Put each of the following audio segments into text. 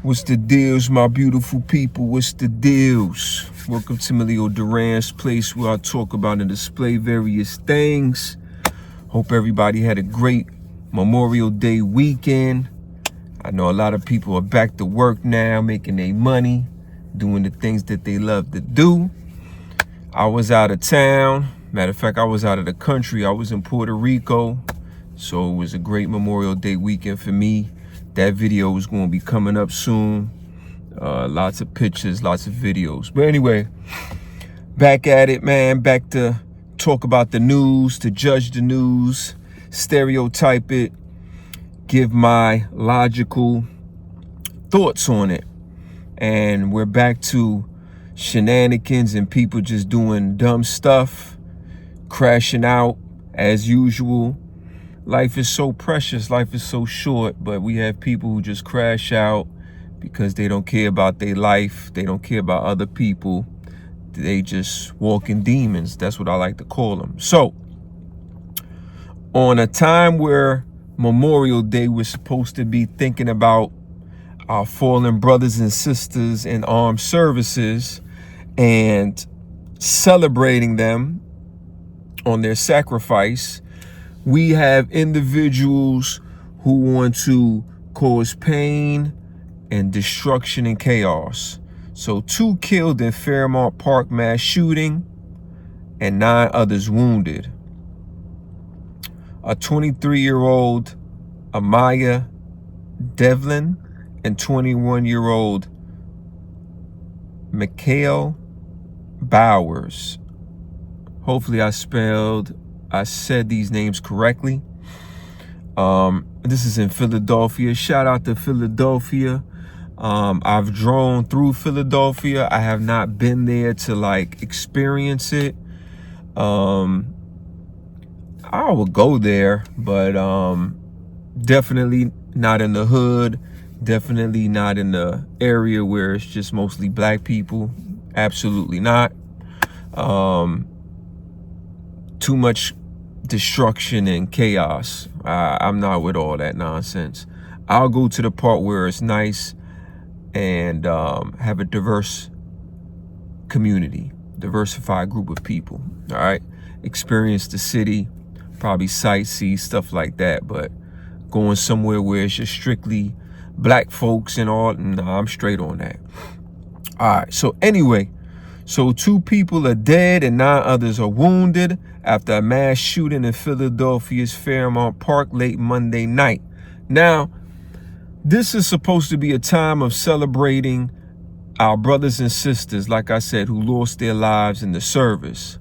What's the deals, my beautiful people? What's the deals? Welcome to Emilio Duran's place, where I talk about and display various things. Hope everybody had a great Memorial Day weekend. I know a lot of people are back to work now, making their money, doing the things that they love to do. I was out of town. Matter of fact, I was out of the country. I was in Puerto Rico. So it was a great Memorial Day weekend for me. That video is going to be coming up soon. Lots of pictures, lots of videos. But anyway, back at it, man. Back to talk about the news, to judge the news, stereotype it, give my logical thoughts on it. And we're back to shenanigans and people just doing dumb stuff, crashing out as usual. Life is so precious, life is so short, but we have people who just crash out because they don't care about their life, they don't care about other people, they just walking demons. That's what I like to call them. So, on a time where Memorial Day, we're supposed to be thinking about our fallen brothers and sisters in armed services and celebrating them on their sacrifice, we have individuals who want to cause pain and destruction and chaos. So 2 killed in Fairmount Park mass shooting and 9 others wounded. A 23-year-old Amya Devlin and 21-year-old Mikhail Bowers. Hopefully I said these names correctly. This is in Philadelphia. Shout out to Philadelphia. I've drone through Philadelphia. I have not been there to like experience it. I would go there, but definitely not in the hood. Definitely not in the area where it's just mostly black people. Absolutely not. Too much destruction and chaos. I'm not with all that nonsense. I'll go to the part where it's nice and have a diverse community, diversified group of people. All right, experience the city, probably sightsee, stuff like that. But going somewhere where it's just strictly black folks and all, nah, I'm straight on that. All right, so anyway, so 2 people are dead and 9 others are wounded after a mass shooting in Philadelphia's Fairmount Park late Monday night. Now, this is supposed to be a time of celebrating our brothers and sisters, like I said, who lost their lives in the service.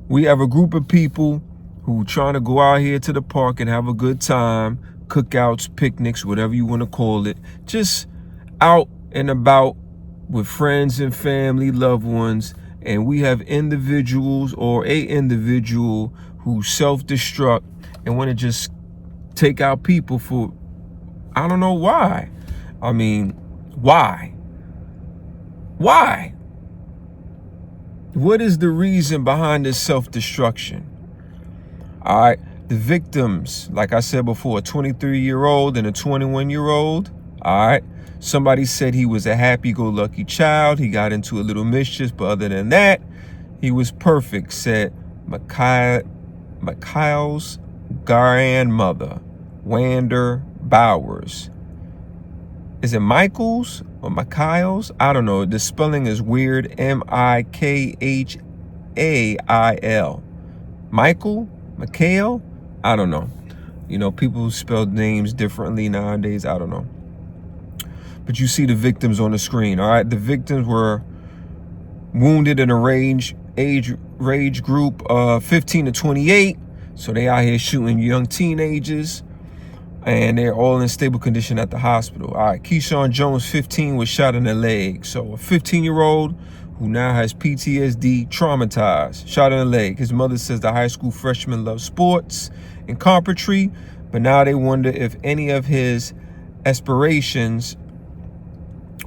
We have a group of people who trying to go out here to the park and have a good time, cookouts, picnics, whatever you want to call it, just out and about with friends and family, loved ones. And we have individuals or a individual who self-destruct and want to just take out people for, I don't know why. I mean, why? Why? What is the reason behind this self-destruction? All right, the victims, like I said before, a 23-year-old and a 21-year-old. All right. Somebody said he was a happy-go-lucky child. He got into a little mischief, but other than that, he was perfect, said Mikhail's grandmother, Wanda Bowers. Is it Michael's or Mikhail's? I don't know. The spelling is weird. Mikhail. Michael? Mikhail? I don't know. You know, people spell names differently nowadays. I don't know. But you see the victims on the screen, all right? The victims were wounded in a age group of 15 to 28. So they out here shooting young teenagers, and they're all in stable condition at the hospital. All right, Keyshawn Jones, 15, was shot in the leg. So a 15-year-old who now has PTSD, traumatized, shot in the leg. His mother says the high school freshman loved sports and carpentry, but now they wonder if any of his aspirations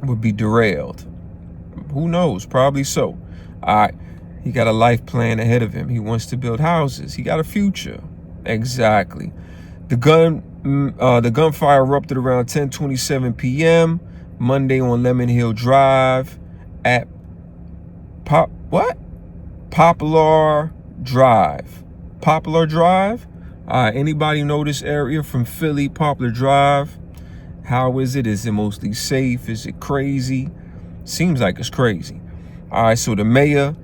would be derailed. Who knows? Probably so. All right. He got a life plan ahead of him. He wants to build houses. He got a future. Exactly. The gunfire erupted around 10:27 p.m. Monday on Lemon Hill Drive at Poplar Drive. Poplar Drive? Anybody know this area from Philly, Poplar Drive? How is it? Is it mostly safe? Is it crazy? Seems like it's crazy. All right, so the mayor,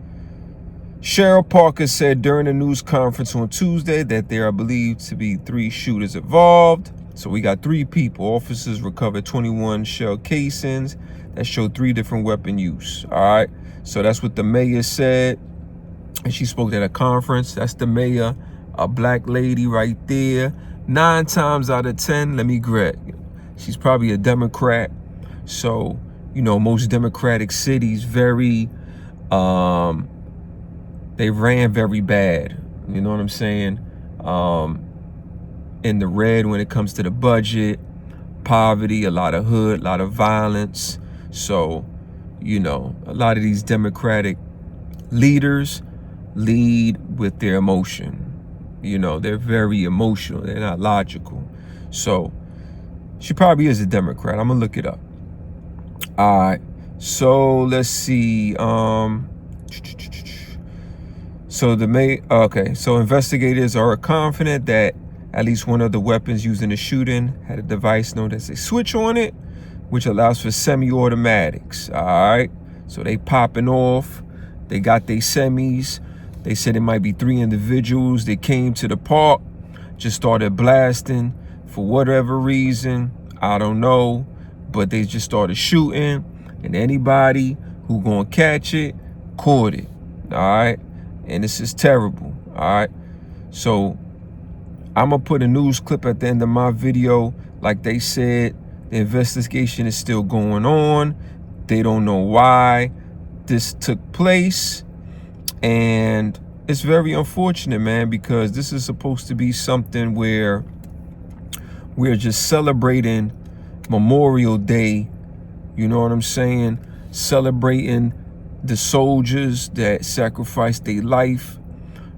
Cheryl Parker, said during a news conference on Tuesday that there are believed to be 3 shooters involved. So we got 3 people. Officers recovered 21 shell casings that show 3 different weapon use. All right, so that's what the mayor said. And she spoke at a conference. That's the mayor, a black lady right there. 9 times out of 10, let me correct, she's probably a Democrat. So, you know, most Democratic cities they ran very bad. You know what I'm saying? In the red when it comes to the budget, poverty, a lot of hood, a lot of violence. So, you know, a lot of these Democratic leaders lead with their emotion. You know, they're very emotional. They're not logical. So she probably is a Democrat. I'm gonna look it up. All right. So let's see. So so investigators are confident that at least one of the weapons used in the shooting had a device known as a switch on it, which allows for semi-automatics. All right. So they popping off. They got their semis. They said it might be 3 individuals. They came to the park, just started blasting for whatever reason. I don't know, but they just started shooting, and anybody who gonna catch it, caught it. All right, and this is terrible. All right, so I'm gonna put a news clip at the end of my video. Like they said, the investigation is still going on. They don't know why this took place. And it's very unfortunate, man, because this is supposed to be something where we're just celebrating Memorial Day. You know what I'm saying? Celebrating the soldiers that sacrificed their life,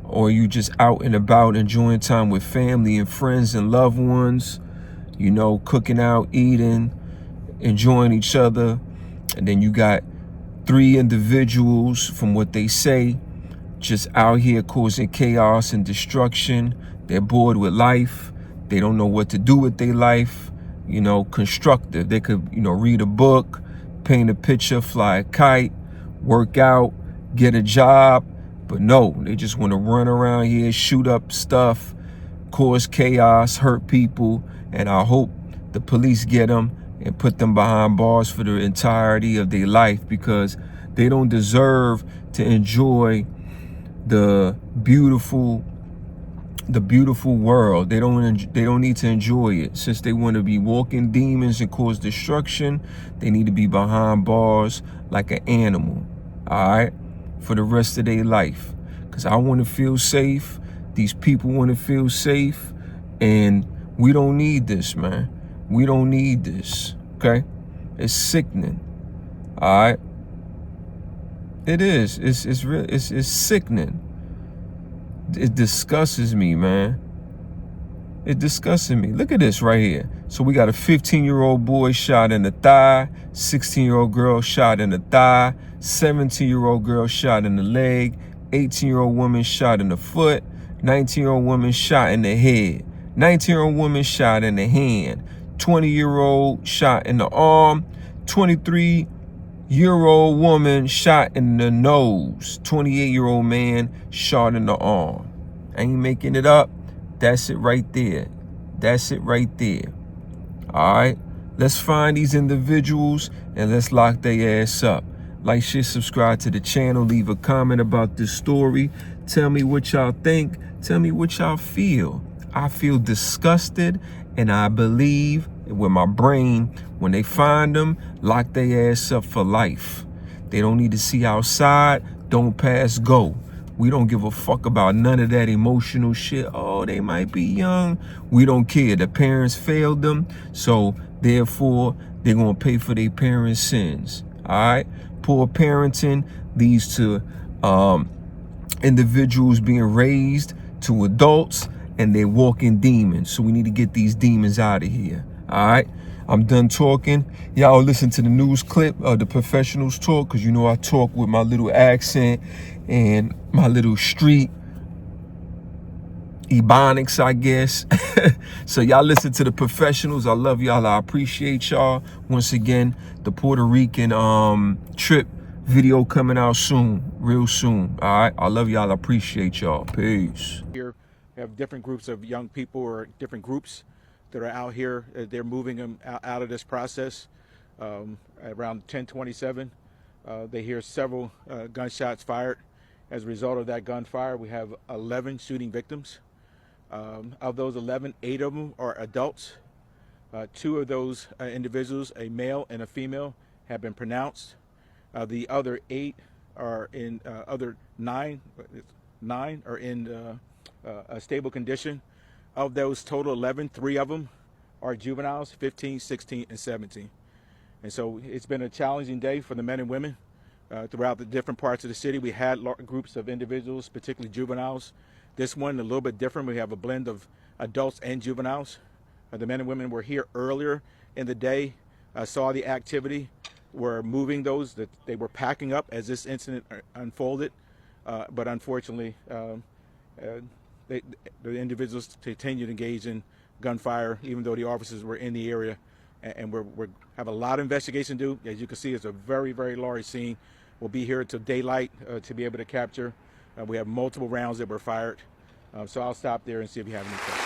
or you just out and about enjoying time with family and friends and loved ones, you know, cooking out, eating, enjoying each other. And then you got 3 individuals, from what they say, just out here causing chaos and destruction. They're bored with life. They don't know what to do with their life. You know, constructive. They could, you know, read a book, paint a picture, fly a kite, work out, get a job. But no, they just want to run around here, shoot up stuff, cause chaos, hurt people. And I hope the police get them and put them behind bars for the entirety of their life, because they don't deserve to enjoy the beautiful world. They don't need to enjoy it. Since they want to be walking demons and cause destruction, they need to be behind bars like an animal, all right, for the rest of their life. Because I want to feel safe. These people want to feel safe, and we don't need this, man. We don't need this, okay? It's sickening, all right? It is. It's real. It's sickening. It disgusts me, man. It disgusts me. Look at this right here. So we got a 15-year-old boy shot in the thigh, 16-year-old girl shot in the thigh, 17-year-old girl shot in the leg, 18-year-old woman shot in the foot, 19-year-old woman shot in the head, 19-year-old woman shot in the hand, 20-year-old shot in the arm, 23-year-old woman shot in the nose, 28-year-old man shot in the arm. I ain't making it up. That's it right there. That's it right there. All right, let's find these individuals and let's lock their ass up. Like, share, subscribe to the channel, leave a comment about this story. Tell me what y'all think. Tell me what y'all feel. I feel disgusted, and I believe with my brain, when they find them, lock their ass up for life. They don't need to see outside. Don't pass go. We don't give a fuck about none of that emotional shit. Oh, they might be young. We don't care. The parents failed them, so therefore they're gonna pay for their parents' sins. All right. Poor parenting leads to individuals being raised to adults and they're walking demons. So we need to get these demons out of here. All right, I'm done talking. Y'all listen to the news clip of the professionals talk, because you know I talk with my little accent and my little street ebonics, I guess. So y'all listen to the professionals. I love y'all. I appreciate y'all. Once again, the Puerto Rican trip video coming out soon, real soon. All right, I love y'all. I appreciate y'all. Peace. Here we have different groups of young people or different groups that are out here. They're moving them out of this process. Around 10:27, they hear several gunshots fired. As a result of that gunfire, we have 11 shooting victims. Of those 11, 8 of them are adults. 2 of those individuals, a male and a female, have been pronounced. The other 8 are in other 9 are in a stable condition. Of those total 11, 3 of them are juveniles, 15, 16, and 17. And so it's been a challenging day for the men and women throughout the different parts of the city. We had groups of individuals, particularly juveniles. This one a little bit different. We have a blend of adults and juveniles. The men and women were here earlier in the day, saw the activity, were moving those, that they were packing up as this incident unfolded. But unfortunately, the individuals continued to engage in gunfire, even though the officers were in the area. And we have a lot of investigation to do. As you can see, it's a very, very large scene. We'll be here until daylight to be able to capture. We have multiple rounds that were fired. So I'll stop there and see if you have any questions.